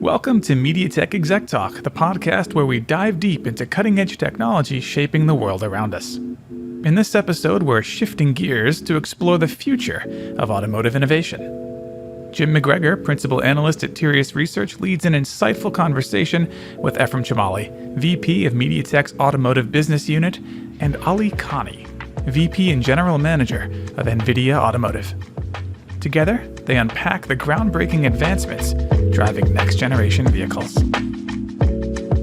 Welcome to MediaTek Exec Talk, the podcast where we dive deep into cutting-edge technology shaping the world around us. In this episode, we're shifting gears to explore the future of automotive innovation. Jim McGregor, Principal Analyst at TIRIAS Research, leads an insightful conversation with Ephrem Chemaly, VP of MediaTek's Automotive Business Unit, and Ali Kani, VP and General Manager of NVIDIA Automotive. Together, they unpack the groundbreaking advancements driving next-generation vehicles.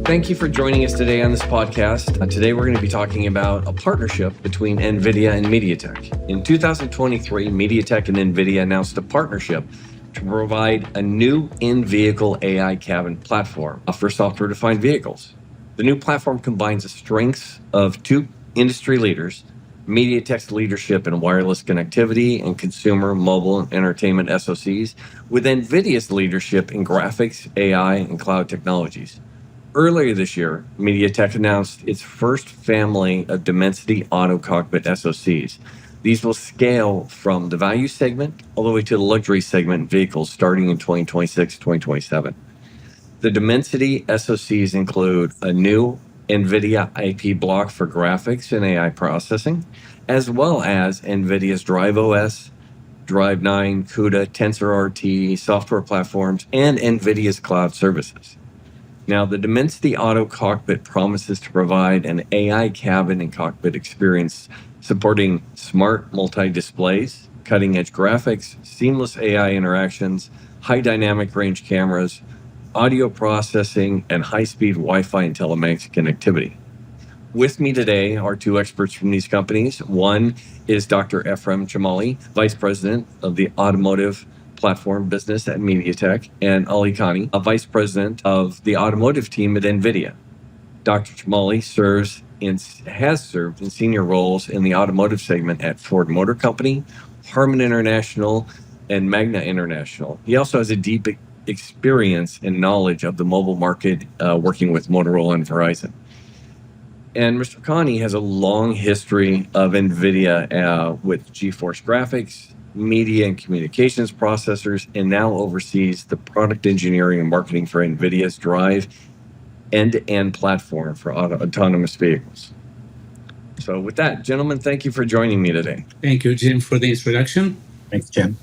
Thank you for joining us today on this podcast. Today we're going to be talking about a partnership between NVIDIA and MediaTek. In 2023, MediaTek and NVIDIA announced a partnership to provide a new in-vehicle AI cabin platform for software-defined vehicles. The new platform combines the strengths of two industry leaders, MediaTek's leadership in wireless connectivity and consumer mobile entertainment SoCs, with NVIDIA's leadership in graphics, AI, and cloud technologies. Earlier this year, MediaTek announced its first family of Dimensity Auto Cockpit SoCs. These will scale from the value segment all the way to the luxury segment vehicles starting in 2026-2027. The Dimensity SoCs include a new NVIDIA IP block for graphics and AI processing, as well as NVIDIA's Drive OS, Drive 9, CUDA, TensorRT software platforms, and NVIDIA's cloud services. Now, the Dimensity Auto Cockpit promises to provide an AI cabin and cockpit experience supporting smart multi-displays, cutting-edge graphics, seamless AI interactions, high dynamic range cameras, audio processing, and high-speed Wi-Fi and telematics connectivity. With me today are two experts from these companies. One is Dr. Ephrem Chemaly, Vice President of the Automotive Platform Business at MediaTek, and Ali Kani, a Vice President of the Automotive team at NVIDIA. Dr. Chemaly has served in senior roles in the automotive segment at Ford Motor Company, Harman International, and Magna International. He also has a deep experience and knowledge of the mobile market, working with Motorola and Verizon. And Mr. Kani has a long history of NVIDIA with GeForce graphics, media and communications processors, and now oversees the product engineering and marketing for NVIDIA's Drive end-to-end platform for autonomous vehicles. So with that, gentlemen, thank you for joining me today. Thank you, Jim, for the introduction. Thanks, Jim.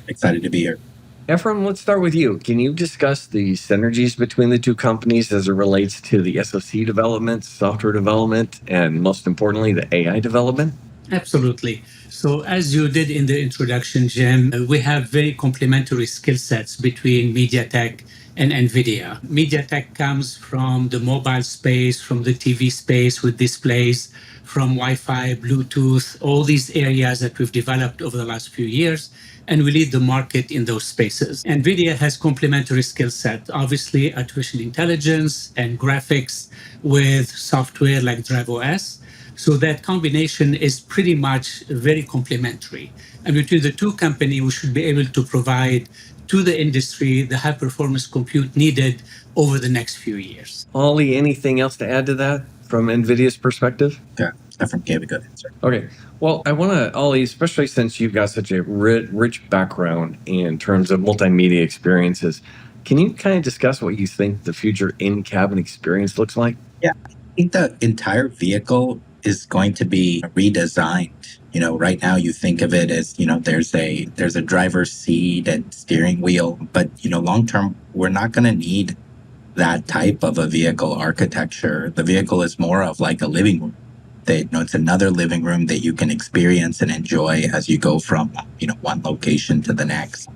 Excited to be here. Ephrem, let's start with you. Can you discuss the synergies between the two companies as it relates to the SoC development, software development, and most importantly, the AI development? Absolutely. So as you did in the introduction, Jim, we have very complementary skill sets between MediaTek and NVIDIA. MediaTek comes from the mobile space, from the TV space with displays, from Wi-Fi, Bluetooth, all these areas that we've developed over the last few years, and we lead the market in those spaces. NVIDIA has complementary skill set, obviously artificial intelligence and graphics with software like Drive OS. So that combination is pretty much very complementary. And between the two companies, we should be able to provide to the industry the high performance compute needed over the next few years. Ali, anything else to add to that from NVIDIA's perspective? Yeah, Ephrem gave a good answer. Okay. Well, I want to, Ali, especially since you've got such a rich background in terms of multimedia experiences, can you kind of discuss what you think the future in-cabin experience looks like? Yeah, I think the entire vehicle is going to be redesigned. Right now you think of it as, there's a driver's seat and steering wheel, but, long term, we're not going to need that type of a vehicle architecture. The vehicle is more of like a living room. It's another living room that you can experience and enjoy as you go from, one location to the next.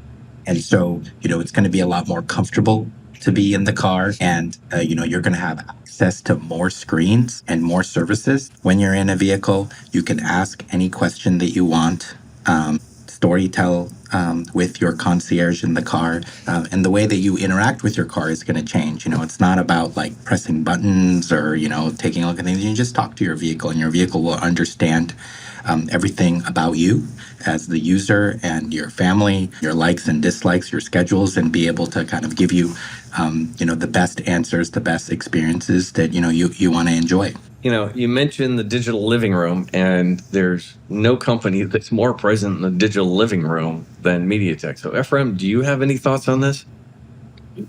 And so, it's going to be a lot more comfortable to be in the car, and you're going to have access to more screens and more services. When you're in a vehicle, you can ask any question that you want, storytell with your concierge in the car, and the way that you interact with your car is going to change. It's not about like pressing buttons or taking a look at things. You just talk to your vehicle, and your vehicle will understand everything about you as the user and your family, your likes and dislikes, your schedules, and be able to kind of give you, the best answers, the best experiences that, you want to enjoy. You mentioned the digital living room, and there's no company that's more present in the digital living room than MediaTek. So, Ephrem, do you have any thoughts on this?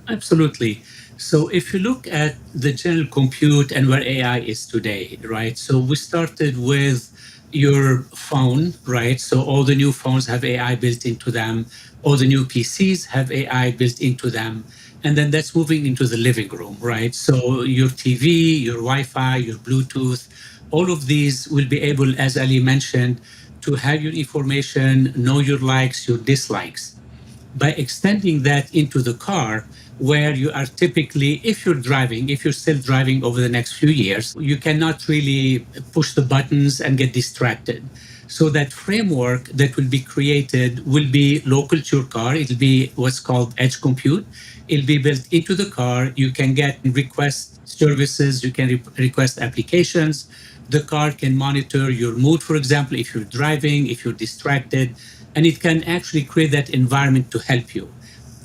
Absolutely. So if you look at the general compute and where AI is today, right? So we started with your phone, right? So all the new phones have AI built into them. All the new PCs have AI built into them. And then that's moving into the living room, right? So your TV, your Wi-Fi, your Bluetooth, all of these will be able, as Ali mentioned, to have your information, know your likes, your dislikes. By extending that into the car, where you are typically, if you're still driving over the next few years, you cannot really push the buttons and get distracted. So that framework that will be created will be local to your car. It'll be what's called edge compute. It'll be built into the car. You can get request services, you can request applications. The car can monitor your mood, for example, if you're driving, if you're distracted, and it can actually create that environment to help you.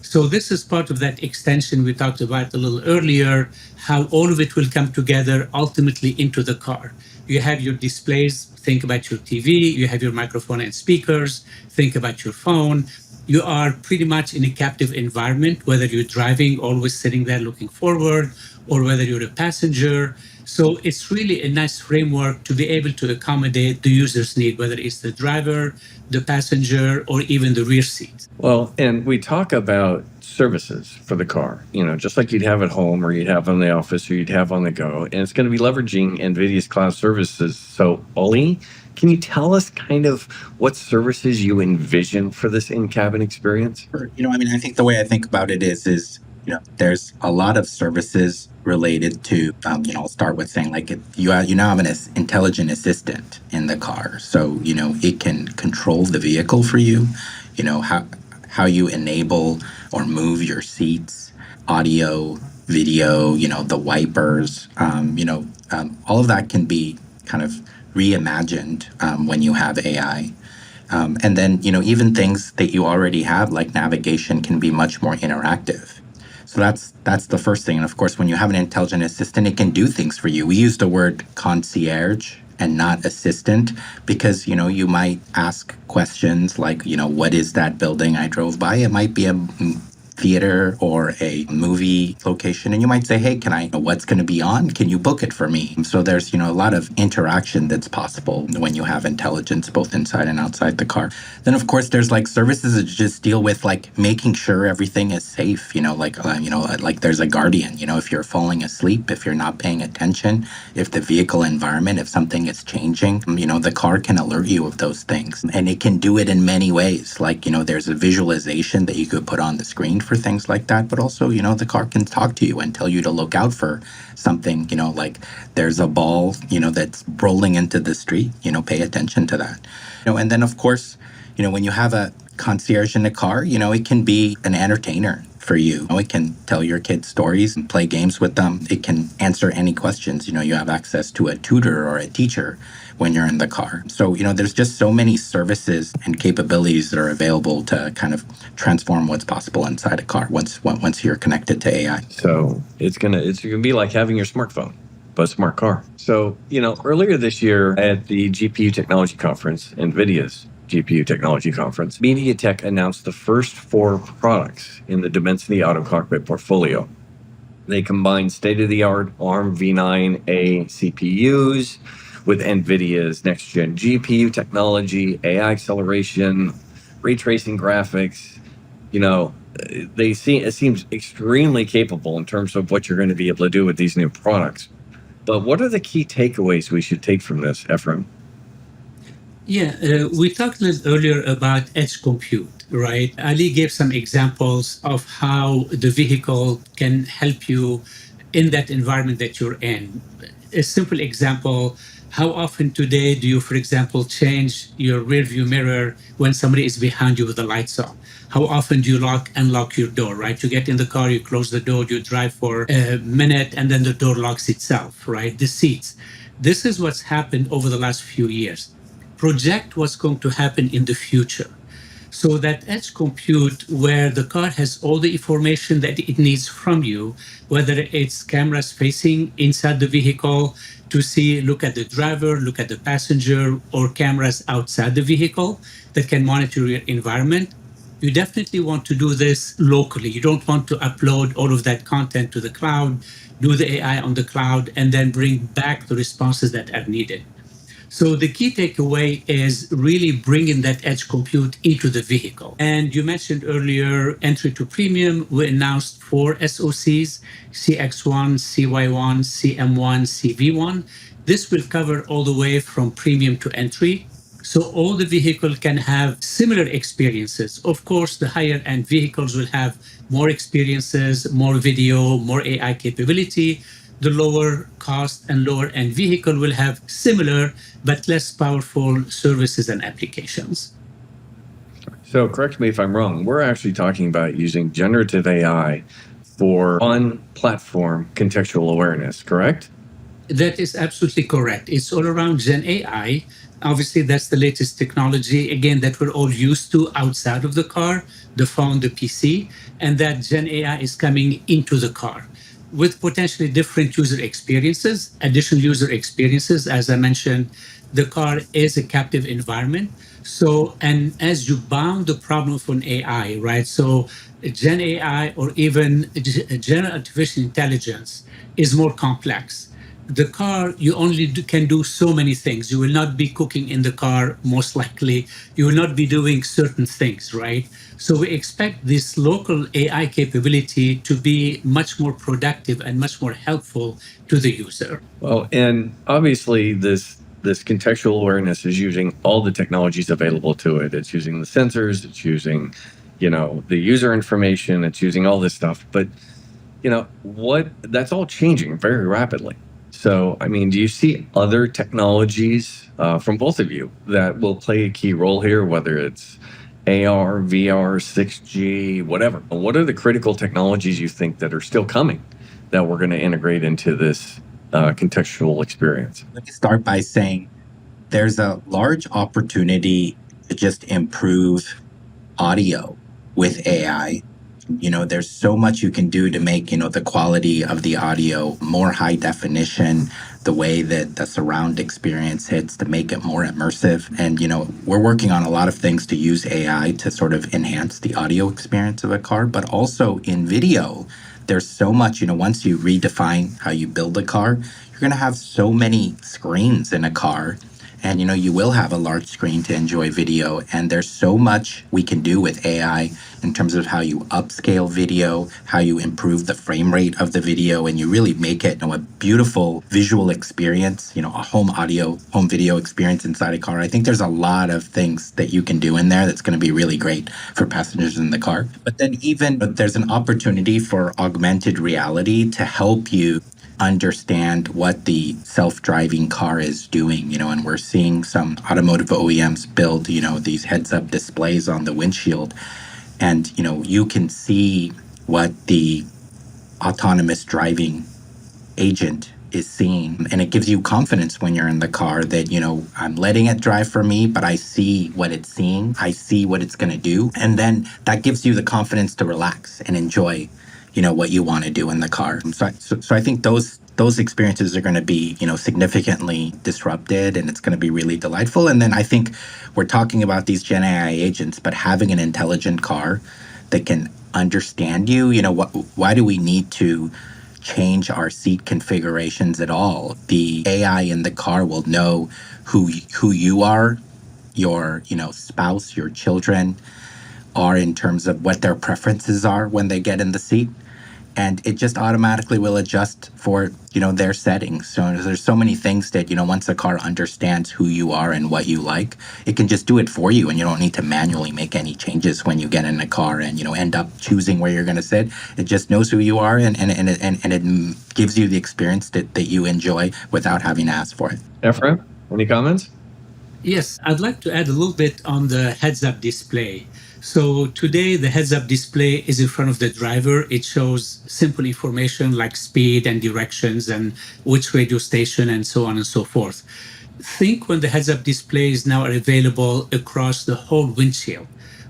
So this is part of that extension we talked about a little earlier, how all of it will come together ultimately into the car. You have your displays, think about your TV, you have your microphone and speakers, think about your phone. You are pretty much in a captive environment, whether you're driving, always sitting there looking forward, or whether you're a passenger. So it's really a nice framework to be able to accommodate the user's need, whether it's the driver, the passenger, or even the rear seat. Well, and we talk about services for the car, just like you'd have at home or you'd have in the office or you'd have on the go. And it's going to be leveraging NVIDIA's cloud services. So, Oli, can you tell us kind of what services you envision for this in-cabin experience? Sure. I think the way I think about it is, there's a lot of services related to, I'll start with saying like you now have an intelligent assistant in the car. So, it can control the vehicle for you, how you enable or move your seats, audio, video, the wipers, all of that can be kind of reimagined when you have AI. And then, even things that you already have, like navigation, can be much more interactive. So that's the first thing. And of course, when you have an intelligent assistant, it can do things for you. We use the word concierge and not assistant because, you might ask questions like, what is that building I drove by? It might be a theater or a movie location, and you might say, hey, can I know what's going to be on? Can you book it for me? So there's a lot of interaction that's possible when you have intelligence both inside and outside the car. Then of course there's like services that just deal with like making sure everything is safe, like there's a guardian, if you're falling asleep, if you're not paying attention, if the vehicle environment, if something is changing, the car can alert you of those things, and it can do it in many ways. Like there's a visualization that you could put on the screen for things like that, but also the car can talk to you and tell you to look out for something, like there's a ball that's rolling into the street, pay attention to that. And then of course, when you have a concierge in the car, it can be an entertainer for you. It can tell your kids stories and play games with them. It can answer any questions. You have access to a tutor or a teacher when you're in the car. So, there's just so many services and capabilities that are available to kind of transform what's possible inside a car once you're connected to AI. So it's gonna be like having your smartphone, but a smart car. So, earlier this year at the GPU Technology Conference, NVIDIA's GPU Technology Conference, MediaTek announced the first 4 products in the Dimensity Auto Cockpit portfolio. They combine state-of-the-art ARM v9A CPUs with NVIDIA's next-gen GPU technology, AI acceleration, ray tracing graphics. It seems extremely capable in terms of what you're going to be able to do with these new products. But what are the key takeaways we should take from this, Ephrem? Yeah, we talked a little earlier about edge compute, right? Ali gave some examples of how the vehicle can help you in that environment that you're in. A simple example, how often today do you, for example, change your rear view mirror when somebody is behind you with the lights on? How often do you unlock your door, right? You get in the car, you close the door, you drive for a minute, and then the door locks itself, right? The seats. This is what's happened over the last few years. Project what's going to happen in the future. So that edge compute, where the car has all the information that it needs from you, whether it's cameras facing inside the vehicle to look at the driver, look at the passenger, or cameras outside the vehicle that can monitor your environment. you definitely want to do this locally. You don't want to upload all of that content to the cloud, do the AI on the cloud, and then bring back the responses that are needed. So the key takeaway is really bringing that edge compute into the vehicle. And you mentioned earlier entry to premium. We announced 4 SoCs: CX1, CY1, CM1, CV1. This will cover all the way from premium to entry. So all the vehicle can have similar experiences. Of course, the higher end vehicles will have more experiences, more video, more AI capability. The lower cost and lower end vehicle will have similar but less powerful services and applications. So correct me if I'm wrong. We're actually talking about using generative AI for on-platform contextual awareness, correct? That is absolutely correct. It's all around Gen AI. Obviously, that's the latest technology, again, that we're all used to outside of the car, the phone, the PC, and that Gen AI is coming into the car with potentially different user experiences, additional user experiences. As I mentioned, the car is a captive environment. So, and as you bound the problem from AI, right? So, Gen AI or even general artificial intelligence is more complex. The car, you only can do so many things. You will not be cooking in the car, most likely. You will not be doing certain things, right? So we expect this local AI capability to be much more productive and much more helpful to the user. Well, and obviously this contextual awareness is using all the technologies available to it. It's using the sensors, it's using, the user information, it's using all this stuff. But, that's all changing very rapidly. So, do you see other technologies from both of you that will play a key role here, whether it's AR, VR, 6G, whatever? What are the critical technologies you think that are still coming that we're going to integrate into this contextual experience? Let me start by saying there's a large opportunity to just improve audio with AI. There's so much you can do to make, the quality of the audio more high definition, the way that the surround experience hits to make it more immersive. And, we're working on a lot of things to use AI to sort of enhance the audio experience of a car, but also in video. There's so much, once you redefine how you build a car, you're going to have so many screens in a car. And, you will have a large screen to enjoy video. And there's so much we can do with AI in terms of how you upscale video, how you improve the frame rate of the video, and you really make it a beautiful visual experience, a home video experience inside a car. I think there's a lot of things that you can do in there that's going to be really great for passengers in the car. But then even there's an opportunity for augmented reality to help you understand what the self-driving car is doing, and we're seeing some automotive OEMs build, these heads-up displays on the windshield, and, you can see what the autonomous driving agent is seeing, and it gives you confidence when you're in the car that, I'm letting it drive for me, but I see what it's seeing, I see what it's going to do, and then that gives you the confidence to relax and enjoy what you want to do in the car. So I think those experiences are going to be, significantly disrupted, and it's going to be really delightful. And then I think we're talking about these Gen AI agents, but having an intelligent car that can understand you, why do we need to change our seat configurations at all? The AI in the car will know who you are, your, spouse, your children are in terms of what their preferences are when they get in the seat. And it just automatically will adjust for, their settings. So there's so many things that, once a car understands who you are and what you like, it can just do it for you. And you don't need to manually make any changes when you get in a car and, end up choosing where you're going to sit. It just knows who you are and it gives you the experience that you enjoy without having to ask for it. Ephrem, any comments? Yes, I'd like to add a little bit on the heads-up display. So today, the heads-up display is in front of the driver. It shows simple information like speed and directions and which radio station and so on and so forth. Think when the heads-up displays now are available across the whole windshield,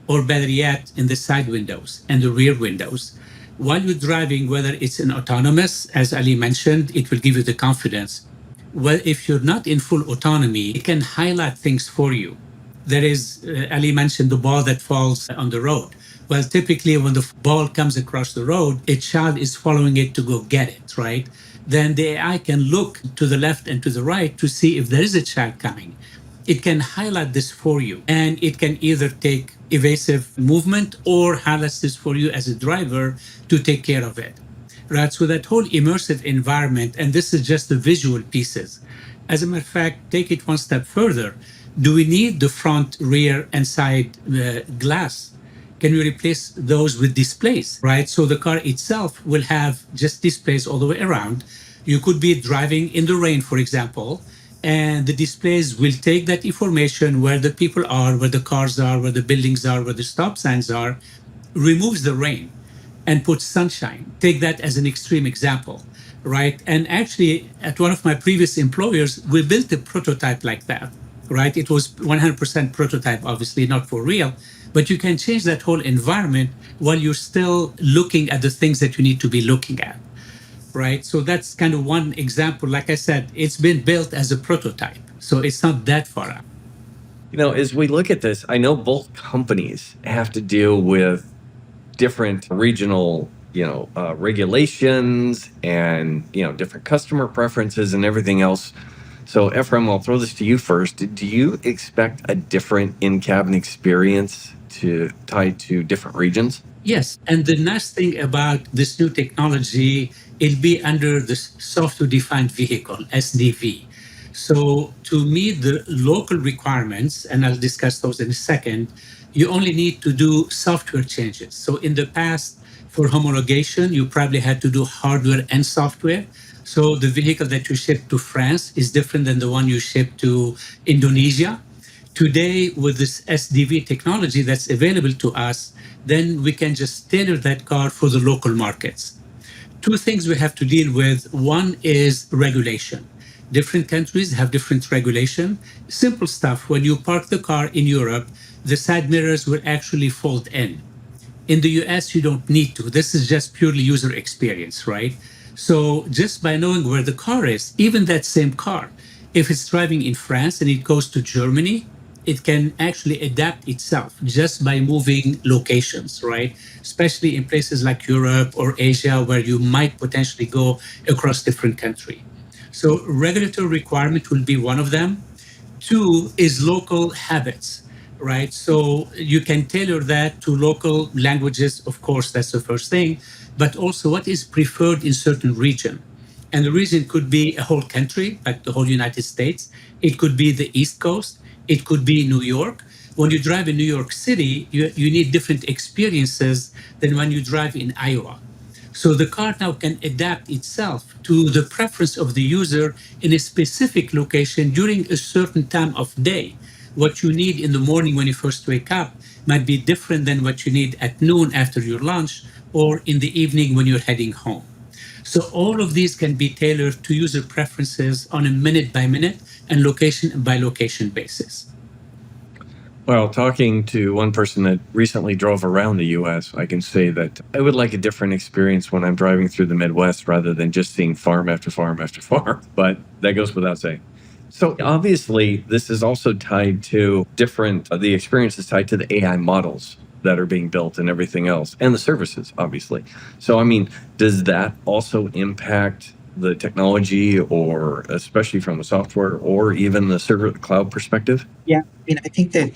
or better yet, in the side windows and the rear windows. While you're driving, whether it's an autonomous, as Ali mentioned, it will give you the confidence. Well, if you're not in full autonomy, it can highlight things for you. There is, Ali mentioned the ball that falls on the road. Well, typically when the ball comes across the road, a child is following it to go get it, right? Then the AI can look to the left and to the right to see if there is a child coming. It can highlight this for you, and it can either take evasive movement or highlight this for you as a driver to take care of it, right? So that whole immersive environment, and this is just the visual pieces. As a matter of fact, take it one step further. Do we need the front, rear, and side glass? Can we replace those with displays, right? So the car itself will have just displays all the way around. You could be driving in the rain, for example, and the displays will take that information where the people are, where the cars are, where the buildings are, where the stop signs are, removes the rain and puts sunshine. Take that as an extreme example, right? And actually, at one of my previous employers, we built a prototype like that, right? It was 100% prototype, obviously, not for real, but you can change that whole environment while you're still looking at the things that you need to be looking at, right? So that's kind of one example. Like I said, it's been built as a prototype, so it's not that far out. As we look at this, I know both companies have to deal with different regional, regulations and, different customer preferences and everything else. So, Ephrem, I'll throw this to you first. Do you expect a different in-cabin experience tied to different regions? Yes, and the nice thing about this new technology, it'll be under the software-defined vehicle, SDV. So to meet the local requirements, and I'll discuss those in a second, you only need to do software changes. So in the past, for homologation, you probably had to do hardware and software. So the vehicle that you ship to France is different than the one you ship to Indonesia. Today, with this SDV technology that's available to us, then we can just tailor that car for the local markets. Two things we have to deal with. One is regulation. Different countries have different regulation. Simple stuff. When you park the car in Europe, the side mirrors will actually fold in. In the US, you don't need to. This is just purely user experience, right? So just by knowing where the car is, even that same car, if it's driving in France and it goes to Germany, it can actually adapt itself just by moving locations, right? Especially in places like Europe or Asia, where you might potentially go across different countries. So regulatory requirement will be one of them. Two is local habits, right? So you can tailor that to local languages. Of course, that's the first thing, but also what is preferred in certain region. And the region could be a whole country, like the whole United States. It could be the East Coast. It could be New York. When you drive in New York City, you need different experiences than when you drive in Iowa. So the car now can adapt itself to the preference of the user in a specific location during a certain time of day. What you need in the morning when you first wake up might be different than what you need at noon after your lunch or in the evening when you're heading home. So all of these can be tailored to user preferences on a minute by minute and location by location basis. Well, talking to one person that recently drove around the U.S., I can say that I would like a different experience when I'm driving through the Midwest rather than just seeing farm after farm after farm. But that goes without saying. So obviously, this is also tied to the experience is tied to the AI models that are being built and everything else, and the services, obviously. So, does that also impact the technology, or especially from a software or even the server cloud perspective? Yeah, I think that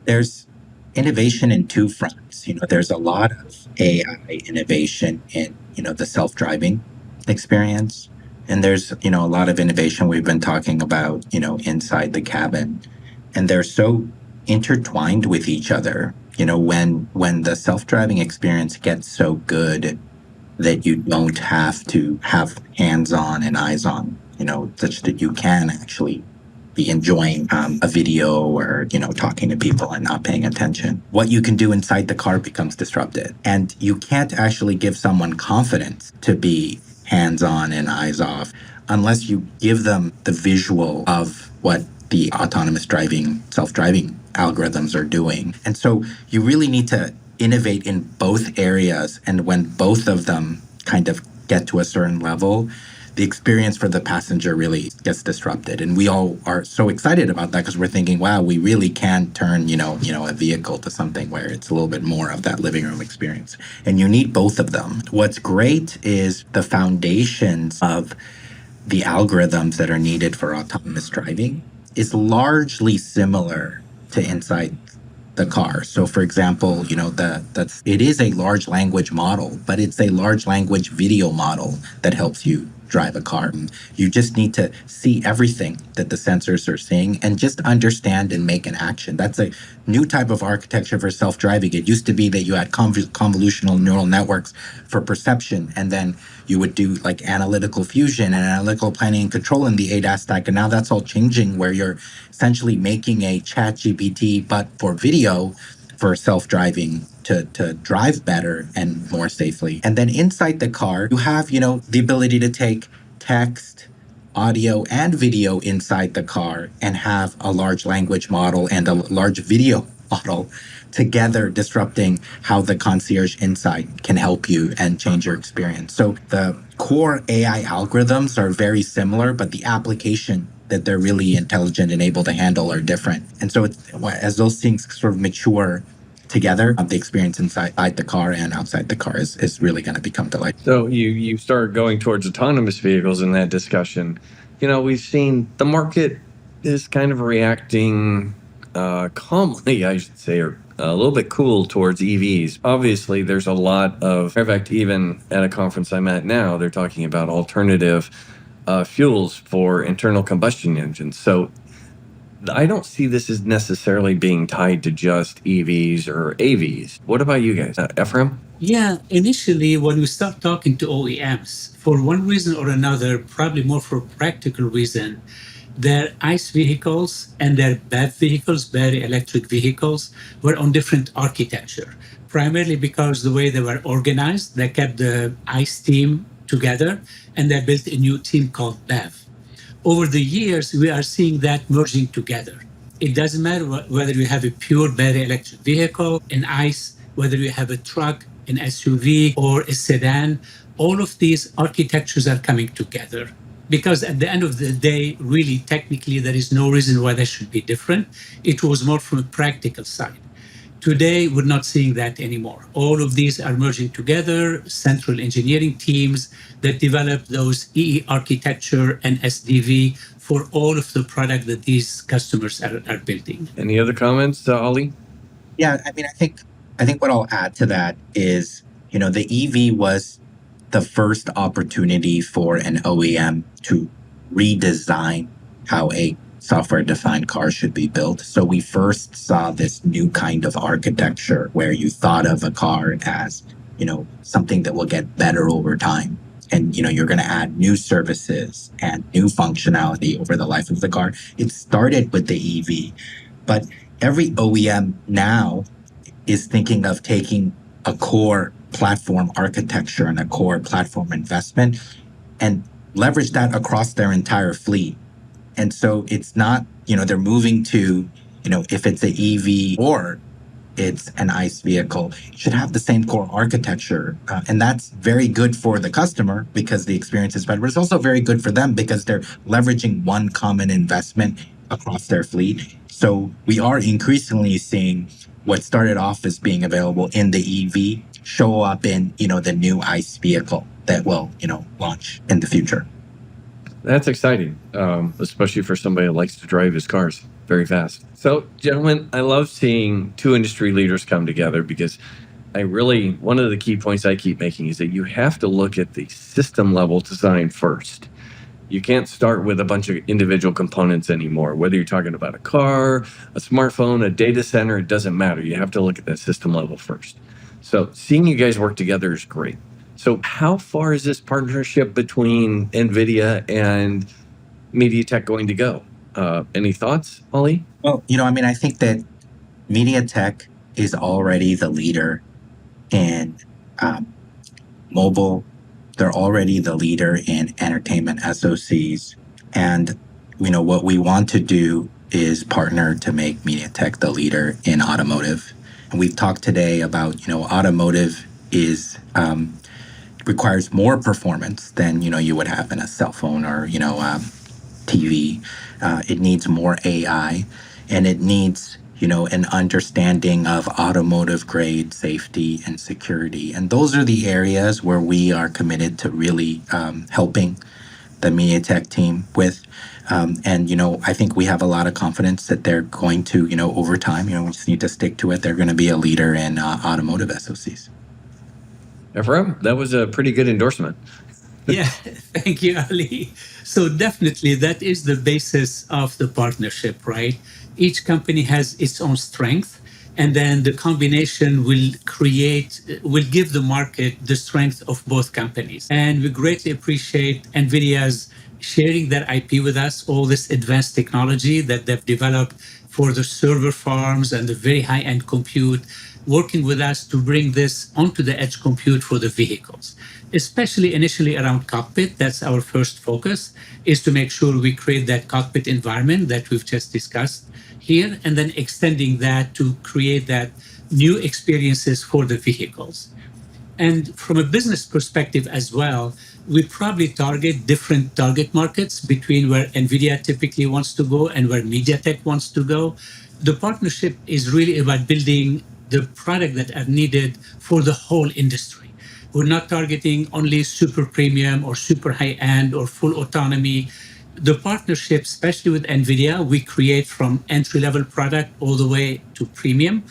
there's innovation in two fronts. There's a lot of AI innovation in, the self-driving experience. And there's, a lot of innovation we've been talking about, inside the cabin. And they're so intertwined with each other. When the self-driving experience gets so good that you don't have to have hands on and eyes on, such that you can actually be enjoying a video or, talking to people and not paying attention. What you can do inside the car becomes disrupted. And you can't actually give someone confidence to be hands on and eyes off unless you give them the visual of what the autonomous driving, self-driving algorithms are doing. And so you really need to innovate in both areas. And when both of them kind of get to a certain level, the experience for the passenger really gets disrupted. And we all are so excited about that because we're thinking, wow, we really can turn, a vehicle to something where it's a little bit more of that living room experience. And you need both of them. What's great is the foundations of the algorithms that are needed for autonomous driving is largely similar to inside the car. So for example, it is a large language model, but it's a large language video model that helps you drive a car. You just need to see everything that the sensors are seeing and just understand and make an action. That's a new type of architecture for self-driving. It used to be that you had convolutional neural networks for perception, and then you would do like analytical fusion and analytical planning and control in the ADAS stack. And now that's all changing where you're essentially making a chat GPT, but for video, for self-driving to drive better and more safely. And then inside the car, you have, the ability to take text, audio, and video inside the car and have a large language model and a large video model together, disrupting how the concierge inside can help you and change your experience. So the core AI algorithms are very similar, but the application that they're really intelligent and able to handle are different. And so as those things sort of mature together, the experience inside the car and outside the car is really going to become delightful. So you start going towards autonomous vehicles in that discussion. We've seen the market is kind of reacting calmly, I should say, or a little bit cool towards EVs. Obviously, there's a lot of, in fact, even at a conference I'm at now, they're talking about alternative fuels for internal combustion engines. So I don't see this as necessarily being tied to just EVs or AVs. What about you guys? Ephrem? Yeah, initially, when we start talking to OEMs, for one reason or another, probably more for practical reason, their ICE vehicles and their BEV vehicles, battery electric vehicles, were on different architecture, primarily because the way they were organized, they kept the ICE team together, and they built a new team called BEV. Over the years, we are seeing that merging together. It doesn't matter whether you have a pure battery electric vehicle, an ICE, whether you have a truck, an SUV, or a sedan, all of these architectures are coming together. Because at the end of the day, really, technically, there is no reason why they should be different. It was more from a practical side. Today, we're not seeing that anymore. All of these are merging together, central engineering teams that develop those EE architecture and SDV for all of the product that these customers are building. Any other comments, Ali? Yeah, I think what I'll add to that is, the EV was the first opportunity for an OEM to redesign how a software-defined car should be built. So we first saw this new kind of architecture where you thought of a car as, something that will get better over time. And, you're going to add new services and new functionality over the life of the car. It started with the EV, but every OEM now is thinking of taking a core platform architecture and a core platform investment and leverage that across their entire fleet. And so it's not, they're moving to, if it's an EV or it's an ICE vehicle, it should have the same core architecture. And that's very good for the customer because the experience is better, but it's also very good for them because they're leveraging one common investment across their fleet. So we are increasingly seeing what started off as being available in the EV show up in, the new ICE vehicle that will, launch in the future. That's exciting, especially for somebody that likes to drive his cars very fast. So, gentlemen, I love seeing two industry leaders come together because one of the key points I keep making is that you have to look at the system level design first. You can't start with a bunch of individual components anymore. Whether you're talking about a car, a smartphone, a data center, it doesn't matter. You have to look at that system level first. So seeing you guys work together is great. So how far is this partnership between NVIDIA and MediaTek going to go? Any thoughts, Ali? Well, I think that MediaTek is already the leader in mobile. They're already the leader in entertainment SoCs. And, what we want to do is partner to make MediaTek the leader in automotive. And we've talked today about, automotive is requires more performance than, you would have in a cell phone or, TV. It needs more AI, and it needs, an understanding of automotive grade safety and security. And those are the areas where we are committed to really helping the MediaTek team with. And, I think we have a lot of confidence that they're going to, over time, we just need to stick to it. They're going to be a leader in automotive SoCs. Ephrem, that was a pretty good endorsement. Yeah, thank you, Ali. So definitely that is the basis of the partnership, right? Each company has its own strength, and then the combination will give the market the strength of both companies. And we greatly appreciate NVIDIA's sharing their IP with us, all this advanced technology that they've developed for the server farms and the very high-end compute, working with us to bring this onto the edge compute for the vehicles, especially initially around cockpit. That's our first focus, is to make sure we create that cockpit environment that we've just discussed here, and then extending that to create that new experiences for the vehicles. And from a business perspective as well, we probably target different target markets between where NVIDIA typically wants to go and where MediaTek wants to go. The partnership is really about building the product that are needed for the whole industry. We're not targeting only super premium or super high end or full autonomy. The partnership, especially with NVIDIA, we create from entry-level product all the way to premium.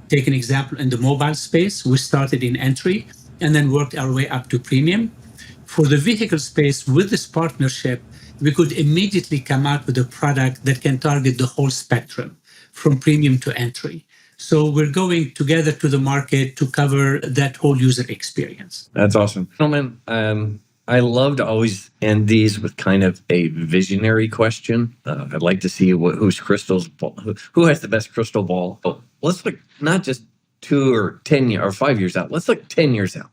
Take an example in the mobile space. We started in entry and then worked our way up to premium. For the vehicle space, with this partnership, we could immediately come out with a product that can target the whole spectrum from premium to entry. So we're going together to the market to cover that whole user experience. That's awesome. Gentlemen, I love to always end these with kind of a visionary question. I'd like to see who has the best crystal ball. But let's look not just 2 or 10 or 5 years out. Let's look 10 years out.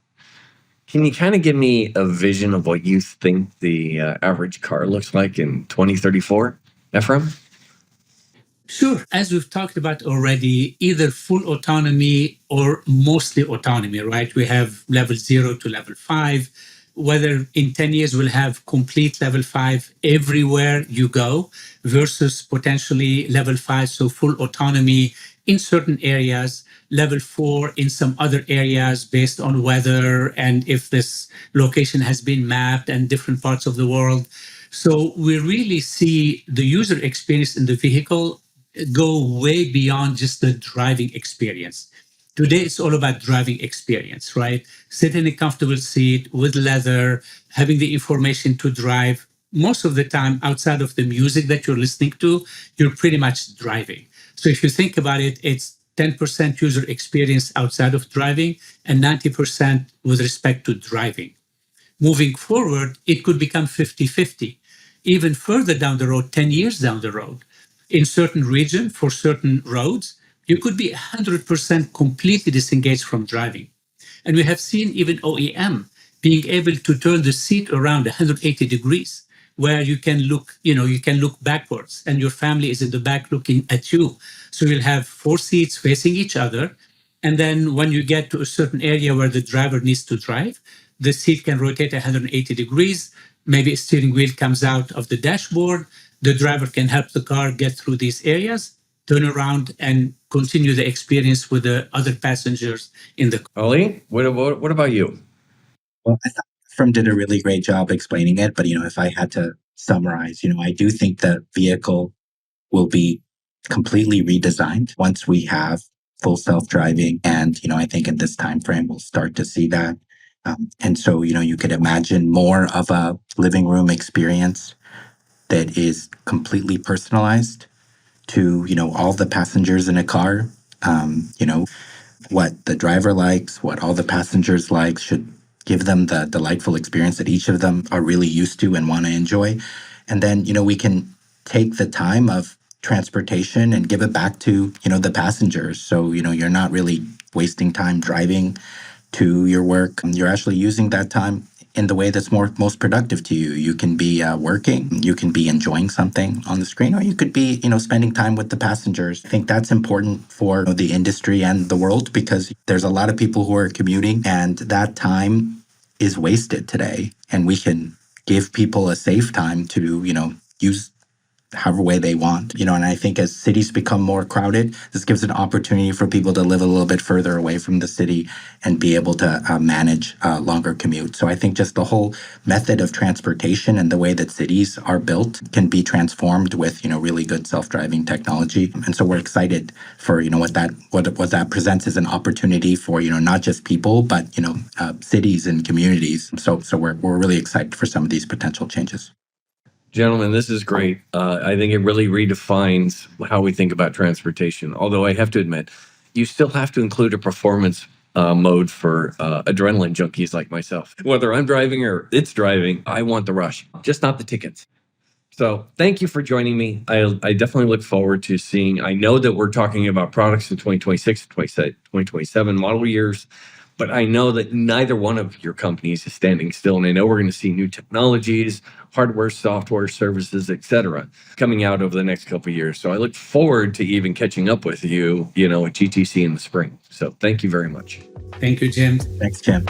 Can you kind of give me a vision of what you think the average car looks like in 2034, Ephrem? Sure. As we've talked about already, either full autonomy or mostly autonomy, right? We have level 0 to level 5. Whether in 10 years we'll have complete level 5 everywhere you go versus potentially level 5, so full autonomy in certain areas, level 4 in some other areas based on weather and if this location has been mapped and different parts of the world. So we really see the user experience in the vehicle go way beyond just the driving experience. Today, it's all about driving experience, right? Sit in a comfortable seat with leather, having the information to drive. Most of the time, outside of the music that you're listening to, you're pretty much driving. So if you think about it, it's 10% user experience outside of driving and 90% with respect to driving. Moving forward, it could become 50-50. Even further down the road, 10 years down the road, in certain region, for certain roads, you could be 100% completely disengaged from driving. And we have seen even OEM being able to turn the seat around 180 degrees, where you can look backwards and your family is in the back looking at you. So you'll have 4 seats facing each other. And then when you get to a certain area where the driver needs to drive, the seat can rotate 180 degrees. Maybe a steering wheel comes out of the dashboard. The driver can help the car get through these areas, turn around, and continue the experience with the other passengers in the car. Ali, what about you? Well, I thought From did a really great job explaining it, but if I had to summarize, I do think the vehicle will be completely redesigned once we have full self-driving, and I think in this time frame we'll start to see that. And so you could imagine more of a living room experience that is completely personalized to all the passengers in a car. What the driver likes, what all the passengers like, should give them the delightful experience that each of them are really used to and want to enjoy. And then we can take the time of transportation and give it back to the passengers. So you're not really wasting time driving to your work. You're actually using that time in the way that's most productive to you. You can be working, you can be enjoying something on the screen, or you could be, spending time with the passengers. I think that's important for the industry and the world, because there's a lot of people who are commuting, and that time is wasted today, and we can give people a safe time to, use however way they want, and I think as cities become more crowded, this gives an opportunity for people to live a little bit further away from the city and be able to manage longer commutes. So I think just the whole method of transportation and the way that cities are built can be transformed with, really good self-driving technology. And so we're excited for, what that presents as an opportunity for, not just people, but, cities and communities. So we're really excited for some of these potential changes. Gentlemen, this is great. I think it really redefines how we think about transportation. Although I have to admit, you still have to include a performance mode for adrenaline junkies like myself. Whether I'm driving or it's driving, I want the rush, just not the tickets. So thank you for joining me. I definitely look forward to seeing. I know that we're talking about products in 2026, 2027 model years. But I know that neither one of your companies is standing still. And I know we're going to see new technologies, hardware, software, services, et cetera, coming out over the next couple of years. So I look forward to even catching up with you, at GTC in the spring. So thank you very much. Thank you, Jim. Thanks, Jim.